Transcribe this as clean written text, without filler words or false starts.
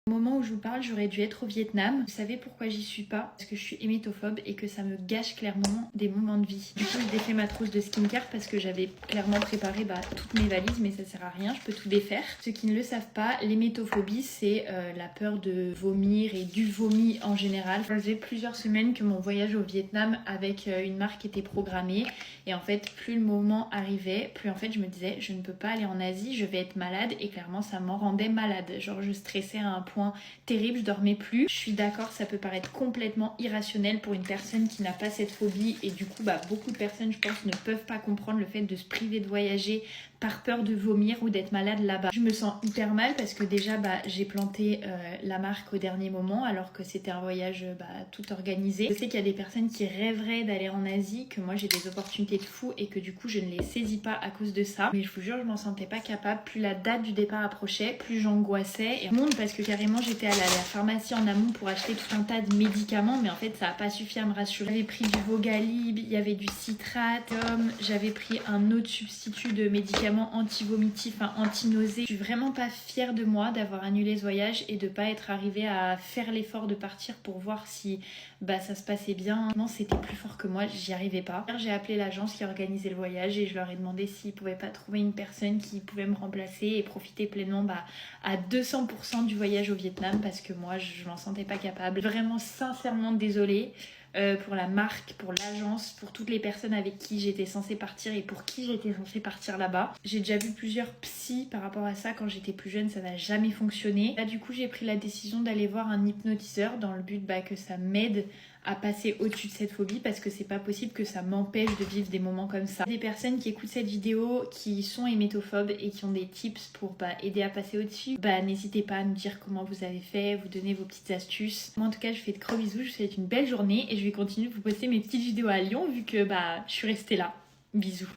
Au moment où je vous parle, j'aurais dû être au Vietnam. Vous savez pourquoi j'y suis pas? Parce que je suis hémétophobe et que ça me gâche clairement des moments de vie. Du coup, j'ai défait ma trousse de skincare parce que j'avais clairement préparé toutes mes valises, mais ça sert à rien, je peux tout défaire. Ceux qui ne le savent pas, l'hémétophobie, c'est la peur de vomir et du vomi en général. Ça faisait plusieurs semaines que mon voyage au Vietnam avec une marque était programmé. Et en fait, plus le moment arrivait, plus en fait je me disais, je ne peux pas aller en Asie, je vais être malade. Et clairement, ça m'en rendait malade. Genre, je stressais à un point terrible, je dormais plus. Je suis d'accord, ça peut paraître complètement irrationnel pour une personne qui n'a pas cette phobie et du coup beaucoup de personnes je pense ne peuvent pas comprendre le fait de se priver de voyager par peur de vomir ou d'être malade là-bas. Je me sens hyper mal parce que déjà j'ai planté la marque au dernier moment alors que c'était un voyage tout organisé. Je sais qu'il y a des personnes qui rêveraient d'aller en Asie, que moi j'ai des opportunités de fou et que du coup je ne les saisis pas à cause de ça. Mais je vous jure, je m'en sentais pas capable. Plus la date du départ approchait, plus j'angoissais. Et au monde parce que carrément j'étais allée à la pharmacie en amont pour acheter tout un tas de médicaments, mais en fait ça n'a pas suffi à me rassurer. J'avais pris du Vogalib, il y avait du citrate, j'avais pris un autre substitut de médicaments anti-vomitifs, anti-nausées. Je suis vraiment pas fière de moi d'avoir annulé ce voyage et de pas être arrivée à faire l'effort de partir pour voir si ça se passait bien. Non, c'était plus fort que moi, j'y arrivais pas. J'ai appelé l'agence qui organisait le voyage et je leur ai demandé s'ils pouvaient pas trouver une personne qui pouvait me remplacer et profiter pleinement à 200% du voyage au Vietnam parce que moi je m'en sentais pas capable. Vraiment sincèrement désolée pour la marque, pour l'agence, pour toutes les personnes avec qui j'étais censée partir et pour qui j'étais censée partir là-bas. J'ai déjà vu plusieurs psys par rapport à ça quand j'étais plus jeune, ça n'a jamais fonctionné. Là du coup j'ai pris la décision d'aller voir un hypnotiseur dans le but que ça m'aide à passer au-dessus de cette phobie parce que c'est pas possible que ça m'empêche de vivre des moments comme ça. Des personnes qui écoutent cette vidéo qui sont hémétophobes et qui ont des tips pour aider à passer au-dessus, n'hésitez pas à me dire comment vous avez fait, vous donner vos petites astuces. Moi en tout cas je vous fais de gros bisous, je vous souhaite une belle journée et je vais continuer de vous poster mes petites vidéos à Lyon vu que je suis restée là. Bisous.